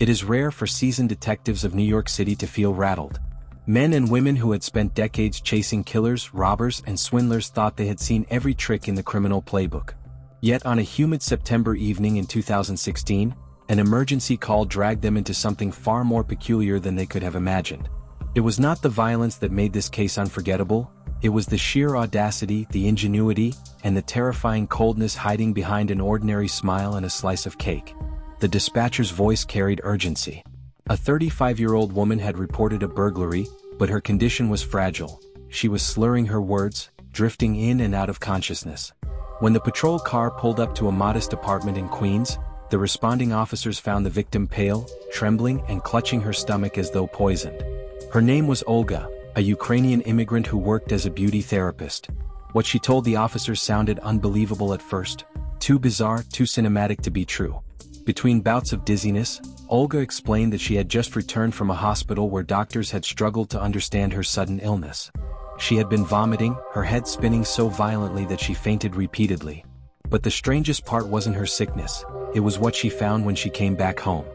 It is rare for seasoned detectives of New York City to feel rattled. Men and women who had spent decades chasing killers, robbers, and swindlers thought they had seen every trick in the criminal playbook. Yet on a humid September evening in 2016, an emergency call dragged them into something far more peculiar than they could have imagined. It was not the violence that made this case unforgettable, it was the sheer audacity, the ingenuity, and the terrifying coldness hiding behind an ordinary smile and a slice of cake. The dispatcher's voice carried urgency. A 35-year-old woman had reported a burglary, but her condition was fragile. She was slurring her words, drifting in and out of consciousness. When the patrol car pulled up to a modest apartment in Queens, the responding officers found the victim pale, trembling, and clutching her stomach as though poisoned. Her name was Olga, a Ukrainian immigrant who worked as a beauty therapist. What she told the officers sounded unbelievable at first, too bizarre, too cinematic to be true. Between bouts of dizziness, Olga explained that she had just returned from a hospital where doctors had struggled to understand her sudden illness. She had been vomiting, her head spinning so violently that she fainted repeatedly. But the strangest part wasn't her sickness, it was what she found when she came back home.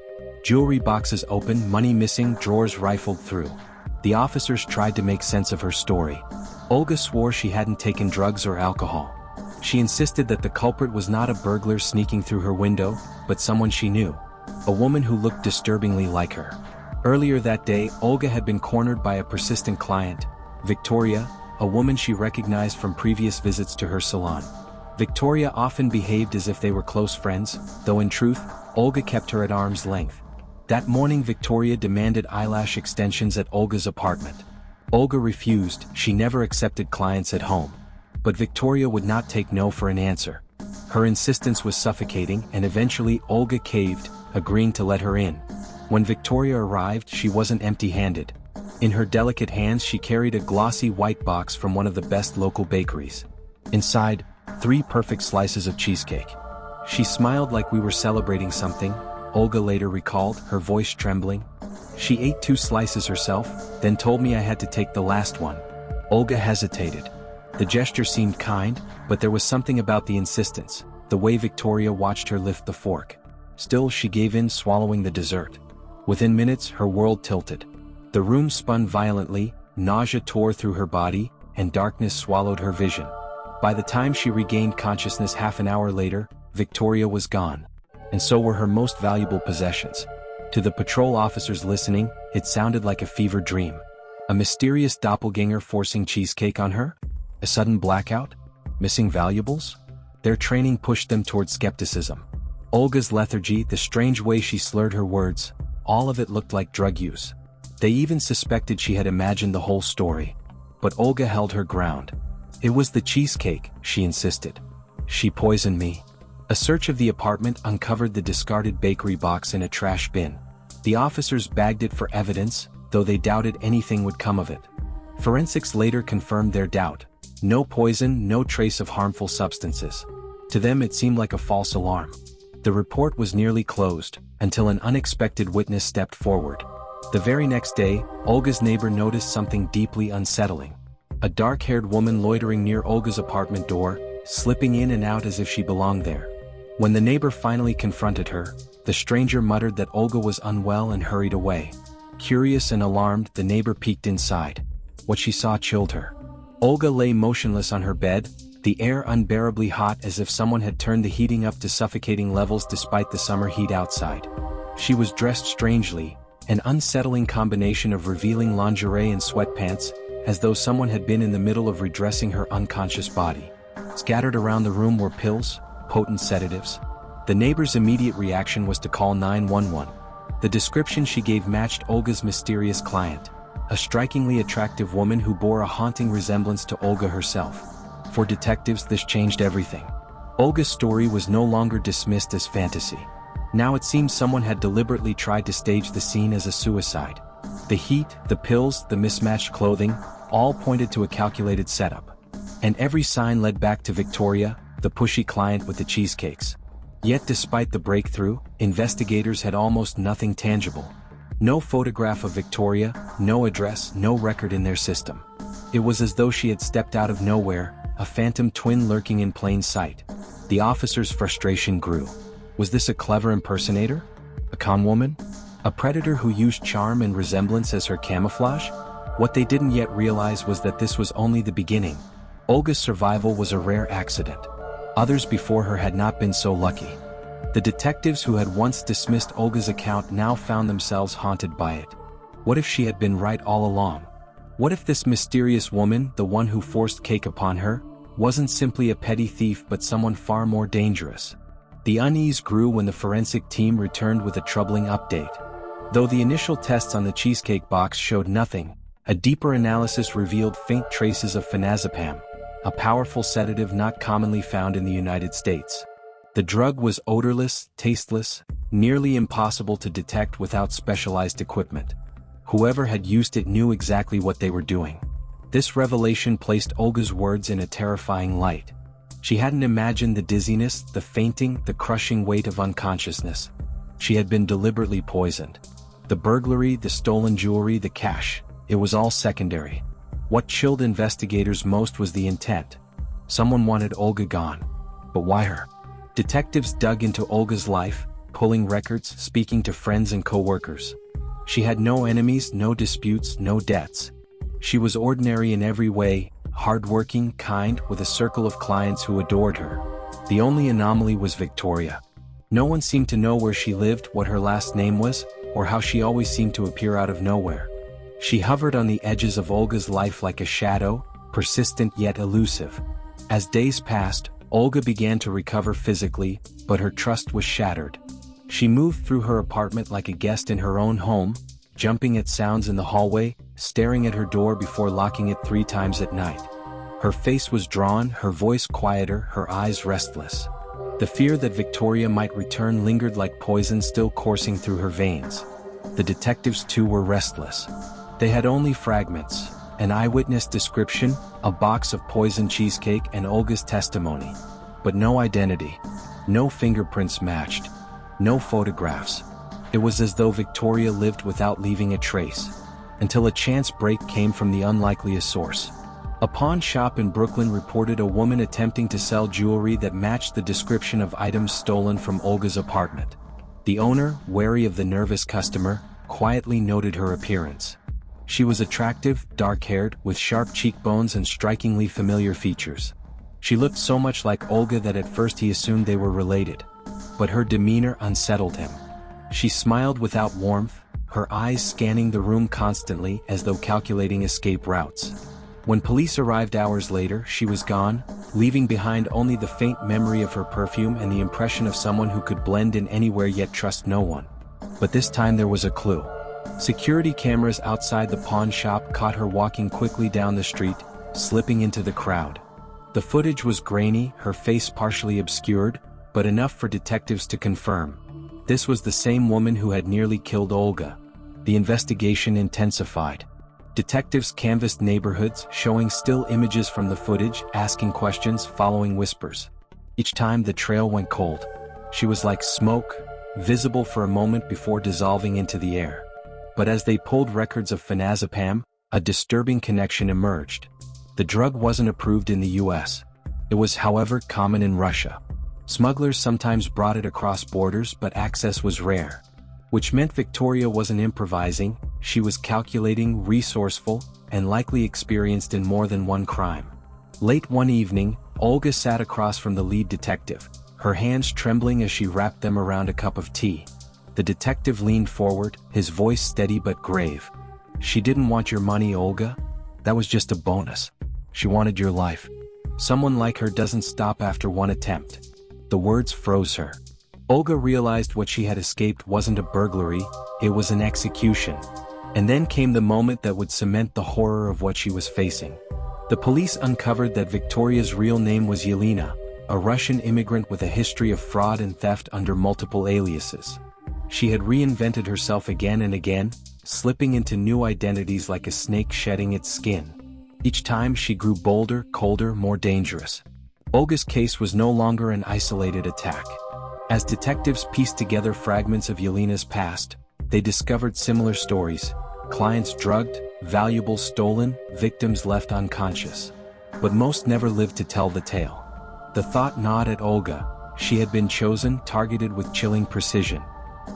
Jewelry boxes open, money missing, drawers rifled through. The officers tried to make sense of her story. Olga swore she hadn't taken drugs or alcohol. She insisted that the culprit was not a burglar sneaking through her window, but someone she knew. A woman who looked disturbingly like her. Earlier that day, Olga had been cornered by a persistent client, Victoria, a woman she recognized from previous visits to her salon. Victoria often behaved as if they were close friends, though in truth, Olga kept her at arm's length. That morning Victoria demanded eyelash extensions at Olga's apartment. Olga refused, she never accepted clients at home. But Victoria would not take no for an answer. Her insistence was suffocating, and eventually Olga caved, agreeing to let her in. When Victoria arrived, she wasn't empty-handed. In her delicate hands she carried a glossy white box from one of the best local bakeries. Inside, 3 perfect slices of cheesecake. She smiled like we were celebrating something, Olga later recalled, her voice trembling. She ate 2 slices herself, then told me I had to take the last one. Olga hesitated. The gesture seemed kind, but there was something about the insistence, the way Victoria watched her lift the fork. Still, she gave in, swallowing the dessert. Within minutes, her world tilted. The room spun violently, nausea tore through her body, and darkness swallowed her vision. By the time she regained consciousness half an hour later, Victoria was gone. And so were her most valuable possessions. To the patrol officers listening, it sounded like a fever dream. A mysterious doppelganger forcing cheesecake on her? A sudden blackout? Missing valuables? Their training pushed them toward skepticism. Olga's lethargy, the strange way she slurred her words, all of it looked like drug use. They even suspected she had imagined the whole story. But Olga held her ground. It was the cheesecake, she insisted. She poisoned me. A search of the apartment uncovered the discarded bakery box in a trash bin. The officers bagged it for evidence, though they doubted anything would come of it. Forensics later confirmed their doubt. No poison, no trace of harmful substances. To them it seemed like a false alarm. The report was nearly closed, until an unexpected witness stepped forward. The very next day, Olga's neighbor noticed something deeply unsettling. A dark-haired woman loitering near Olga's apartment door, slipping in and out as if she belonged there. When the neighbor finally confronted her, the stranger muttered that Olga was unwell and hurried away. Curious and alarmed, the neighbor peeked inside. What she saw chilled her. Olga lay motionless on her bed, the air unbearably hot as if someone had turned the heating up to suffocating levels despite the summer heat outside. She was dressed strangely, an unsettling combination of revealing lingerie and sweatpants, as though someone had been in the middle of redressing her unconscious body. Scattered around the room were pills, potent sedatives. The neighbor's immediate reaction was to call 911. The description she gave matched Olga's mysterious client, a strikingly attractive woman who bore a haunting resemblance to Olga herself. For detectives, this changed everything. Olga's story was no longer dismissed as fantasy. Now it seemed someone had deliberately tried to stage the scene as a suicide. The heat, the pills, the mismatched clothing, all pointed to a calculated setup. And every sign led back to Victoria, the pushy client with the cheesecakes. Yet despite the breakthrough, investigators had almost nothing tangible. No photograph of Victoria, no address, no record in their system. It was as though she had stepped out of nowhere, a phantom twin lurking in plain sight. The officers' frustration grew. Was this a clever impersonator? A con woman? A predator who used charm and resemblance as her camouflage? What they didn't yet realize was that this was only the beginning. Olga's survival was a rare accident. Others before her had not been so lucky. The detectives who had once dismissed Olga's account now found themselves haunted by it. What if she had been right all along? What if this mysterious woman, the one who forced cake upon her, wasn't simply a petty thief but someone far more dangerous? The unease grew when the forensic team returned with a troubling update. Though the initial tests on the cheesecake box showed nothing, a deeper analysis revealed faint traces of phenazepam, a powerful sedative not commonly found in the United States. The drug was odorless, tasteless, nearly impossible to detect without specialized equipment. Whoever had used it knew exactly what they were doing. This revelation placed Olga's words in a terrifying light. She hadn't imagined the dizziness, the fainting, the crushing weight of unconsciousness. She had been deliberately poisoned. The burglary, the stolen jewelry, the cash, it was all secondary. What chilled investigators most was the intent. Someone wanted Olga gone. But why her? Detectives dug into Olga's life, pulling records, speaking to friends and co-workers. She had no enemies, no disputes, no debts. She was ordinary in every way, hardworking, kind, with a circle of clients who adored her. The only anomaly was Victoria. No one seemed to know where she lived, what her last name was, or how she always seemed to appear out of nowhere. She hovered on the edges of Olga's life like a shadow, persistent yet elusive. As days passed, Olga began to recover physically, but her trust was shattered. She moved through her apartment like a guest in her own home, jumping at sounds in the hallway, staring at her door before locking it 3 times at night. Her face was drawn, her voice quieter, her eyes restless. The fear that Victoria might return lingered like poison still coursing through her veins. The detectives too were restless. They had only fragments, an eyewitness description, a box of poisoned cheesecake and Olga's testimony. But no identity. No fingerprints matched. No photographs. It was as though Victoria lived without leaving a trace. Until a chance break came from the unlikeliest source. A pawn shop in Brooklyn reported a woman attempting to sell jewelry that matched the description of items stolen from Olga's apartment. The owner, wary of the nervous customer, quietly noted her appearance. She was attractive, dark-haired, with sharp cheekbones and strikingly familiar features. She looked so much like Olga that at first he assumed they were related. But her demeanor unsettled him. She smiled without warmth, her eyes scanning the room constantly as though calculating escape routes. When police arrived hours later, she was gone, leaving behind only the faint memory of her perfume and the impression of someone who could blend in anywhere yet trust no one. But this time there was a clue. Security cameras outside the pawn shop caught her walking quickly down the street, slipping into the crowd. The footage was grainy, her face partially obscured, but enough for detectives to confirm. This was the same woman who had nearly killed Olga. The investigation intensified. Detectives canvassed neighborhoods, showing still images from the footage, asking questions, following whispers. Each time the trail went cold. She was like smoke, visible for a moment before dissolving into the air. But as they pulled records of phenazepam, a disturbing connection emerged. The drug wasn't approved in the US. It was, however, common in Russia. Smugglers sometimes brought it across borders, but access was rare. Which meant Victoria wasn't improvising, she was calculating, resourceful, and likely experienced in more than one crime. Late one evening, Olga sat across from the lead detective, her hands trembling as she wrapped them around a cup of tea. The detective leaned forward, his voice steady but grave. "She didn't want your money, Olga. That was just a bonus. She wanted your life. Someone like her doesn't stop after one attempt." The words froze her. Olga realized what she had escaped wasn't a burglary, it was an execution. And then came the moment that would cement the horror of what she was facing. The police uncovered that Victoria's real name was Yelena, a Russian immigrant with a history of fraud and theft under multiple aliases. She had reinvented herself again and again, slipping into new identities like a snake shedding its skin. Each time she grew bolder, colder, more dangerous. Olga's case was no longer an isolated attack. As detectives pieced together fragments of Yelena's past, they discovered similar stories: clients drugged, valuables stolen, victims left unconscious. But most never lived to tell the tale. The thought gnawed at Olga. She had been chosen, targeted with chilling precision.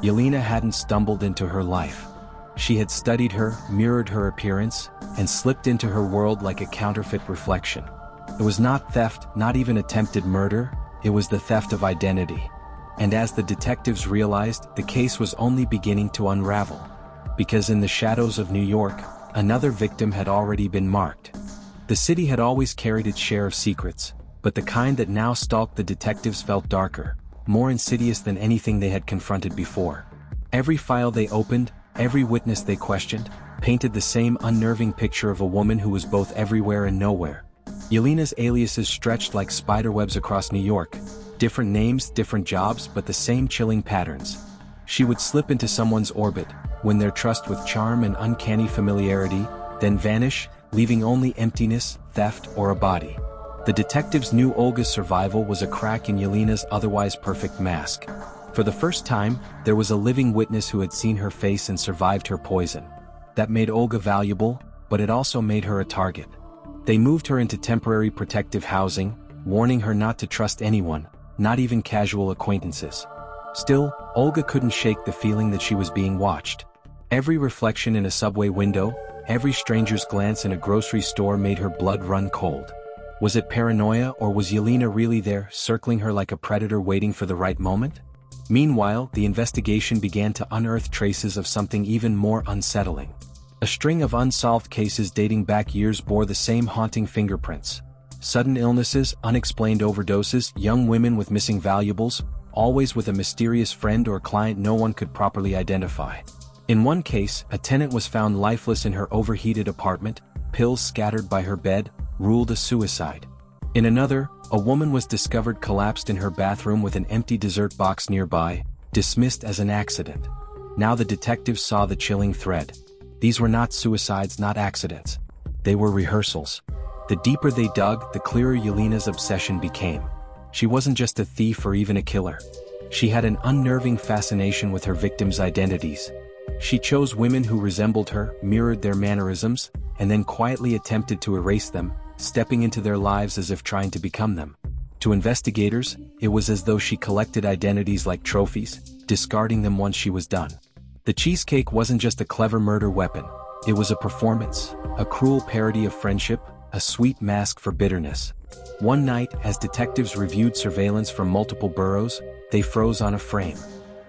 Yelena hadn't stumbled into her life. She had studied her, mirrored her appearance, and slipped into her world like a counterfeit reflection. It was not theft, not even attempted murder, it was the theft of identity. And as the detectives realized, the case was only beginning to unravel. Because in the shadows of New York, another victim had already been marked. The city had always carried its share of secrets, but the kind that now stalked the detectives felt darker, more insidious than anything they had confronted before. Every file they opened, every witness they questioned, painted the same unnerving picture of a woman who was both everywhere and nowhere. Yelena's aliases stretched like spiderwebs across New York, different names, different jobs, but the same chilling patterns. She would slip into someone's orbit, win their trust with charm and uncanny familiarity, then vanish, leaving only emptiness, theft, or a body. The detectives knew Olga's survival was a crack in Yelena's otherwise perfect mask. For the first time, there was a living witness who had seen her face and survived her poison. That made Olga valuable, but it also made her a target. They moved her into temporary protective housing, warning her not to trust anyone, not even casual acquaintances. Still, Olga couldn't shake the feeling that she was being watched. Every reflection in a subway window, every stranger's glance in a grocery store made her blood run cold. Was it paranoia, or was Yelena really there, circling her like a predator waiting for the right moment? Meanwhile, the investigation began to unearth traces of something even more unsettling. A string of unsolved cases dating back years bore the same haunting fingerprints. Sudden illnesses, unexplained overdoses, young women with missing valuables, always with a mysterious friend or client no one could properly identify. In one case, a tenant was found lifeless in her overheated apartment, pills scattered by her bed, ruled a suicide. In another, a woman was discovered collapsed in her bathroom with an empty dessert box nearby, dismissed as an accident. Now the detectives saw the chilling thread. These were not suicides, not accidents. They were rehearsals. The deeper they dug, the clearer Yelena's obsession became. She wasn't just a thief or even a killer. She had an unnerving fascination with her victims' identities. She chose women who resembled her, mirrored their mannerisms, and then quietly attempted to erase them, stepping into their lives as if trying to become them. To investigators, it was as though she collected identities like trophies, discarding them once she was done. The cheesecake wasn't just a clever murder weapon. It was a performance, a cruel parody of friendship, a sweet mask for bitterness. One night, as detectives reviewed surveillance from multiple boroughs, they froze on a frame.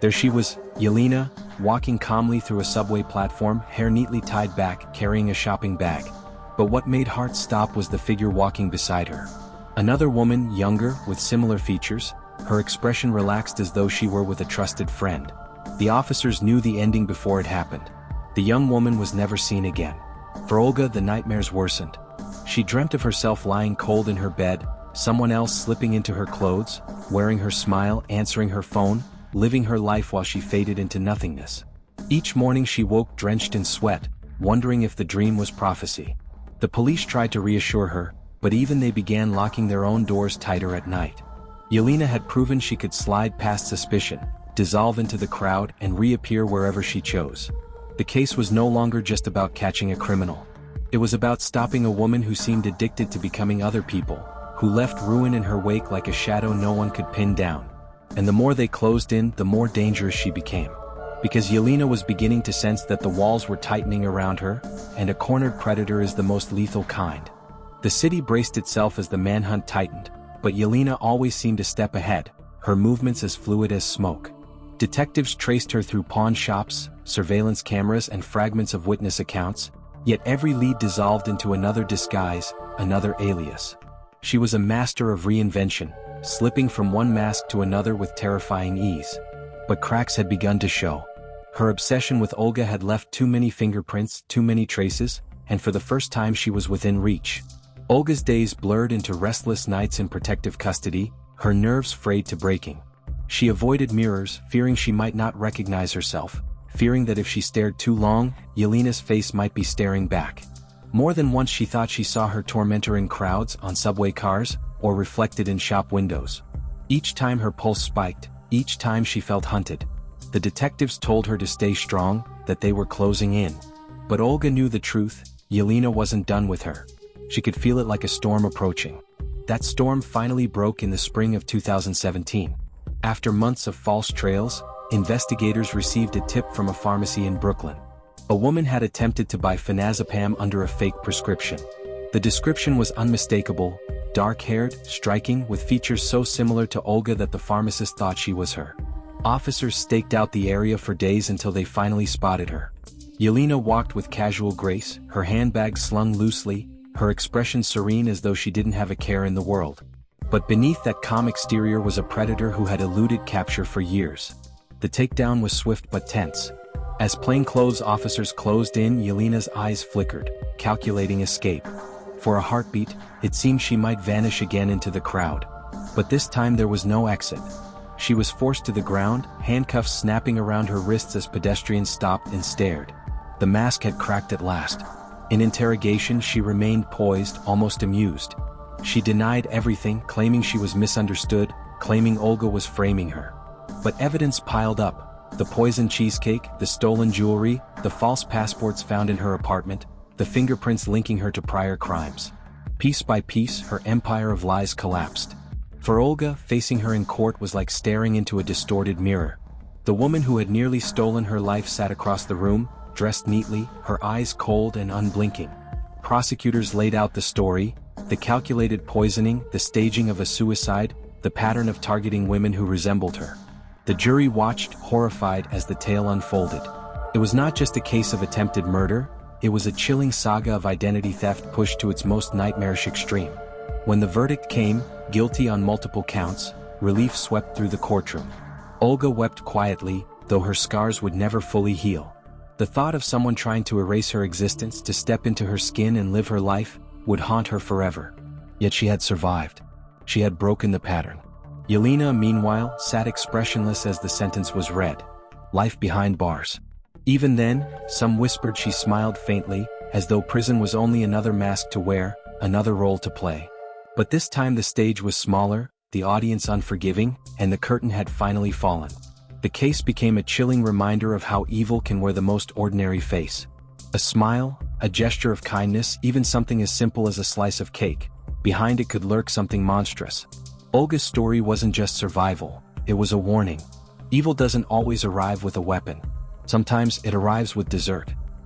There she was, Yelena, walking calmly through a subway platform, hair neatly tied back, carrying a shopping bag. But what made hearts stop was the figure walking beside her. Another woman, younger, with similar features, her expression relaxed as though she were with a trusted friend. The officers knew the ending before it happened. The young woman was never seen again. For Olga, the nightmares worsened. She dreamt of herself lying cold in her bed, someone else slipping into her clothes, wearing her smile, answering her phone, living her life while she faded into nothingness. Each morning she woke drenched in sweat, wondering if the dream was prophecy. The police tried to reassure her, but even they began locking their own doors tighter at night. Yelena had proven she could slide past suspicion, dissolve into the crowd, and reappear wherever she chose. The case was no longer just about catching a criminal. It was about stopping a woman who seemed addicted to becoming other people, who left ruin in her wake like a shadow no one could pin down. And the more they closed in, the more dangerous she became. Because Yelena was beginning to sense that the walls were tightening around her, and a cornered predator is the most lethal kind. The city braced itself as the manhunt tightened, but Yelena always seemed a step ahead, her movements as fluid as smoke. Detectives traced her through pawn shops, surveillance cameras, and fragments of witness accounts, yet every lead dissolved into another disguise, another alias. She was a master of reinvention, slipping from one mask to another with terrifying ease. But cracks had begun to show. Her obsession with Olga had left too many fingerprints, too many traces, and for the first time she was within reach. Olga's days blurred into restless nights in protective custody, her nerves frayed to breaking. She avoided mirrors, fearing she might not recognize herself, fearing that if she stared too long, Yelena's face might be staring back. More than once she thought she saw her tormentor in crowds, on subway cars, or reflected in shop windows. Each time her pulse spiked, each time she felt hunted. The detectives told her to stay strong, that they were closing in. But Olga knew the truth, Yelena wasn't done with her. She could feel it like a storm approaching. That storm finally broke in the spring of 2017. After months of false trails, investigators received a tip from a pharmacy in Brooklyn. A woman had attempted to buy phenazepam under a fake prescription. The description was unmistakable: dark-haired, striking, with features so similar to Olga that the pharmacist thought she was her. Officers staked out the area for days until they finally spotted her. Yelena walked with casual grace, her handbag slung loosely, her expression serene as though she didn't have a care in the world. But beneath that calm exterior was a predator who had eluded capture for years. The takedown was swift but tense. As plainclothes officers closed in, Yelena's eyes flickered, calculating escape. For a heartbeat, it seemed she might vanish again into the crowd. But this time there was no exit. She was forced to the ground, handcuffs snapping around her wrists as pedestrians stopped and stared. The mask had cracked at last. In interrogation, she remained poised, almost amused. She denied everything, claiming she was misunderstood, claiming Olga was framing her. But evidence piled up: the poisoned cheesecake, the stolen jewelry, the false passports found in her apartment, the fingerprints linking her to prior crimes. Piece by piece, her empire of lies collapsed. For Olga, facing her in court was like staring into a distorted mirror. The woman who had nearly stolen her life sat across the room, dressed neatly, her eyes cold and unblinking. Prosecutors laid out the story: the calculated poisoning, the staging of a suicide, the pattern of targeting women who resembled her. The jury watched, horrified, as the tale unfolded. It was not just a case of attempted murder, it was a chilling saga of identity theft pushed to its most nightmarish extreme. When the verdict came, guilty on multiple counts, relief swept through the courtroom. Olga wept quietly, though her scars would never fully heal. The thought of someone trying to erase her existence, to step into her skin and live her life, would haunt her forever. Yet she had survived. She had broken the pattern. Yelena, meanwhile, sat expressionless as the sentence was read. Life behind bars. Even then, some whispered she smiled faintly, as though prison was only another mask to wear, another role to play. But this time the stage was smaller, the audience unforgiving, and the curtain had finally fallen. The case became a chilling reminder of how evil can wear the most ordinary face. A smile, a gesture of kindness, even something as simple as a slice of cake. Behind it could lurk something monstrous. Olga's story wasn't just survival, it was a warning. Evil doesn't always arrive with a weapon. Sometimes it arrives with dessert.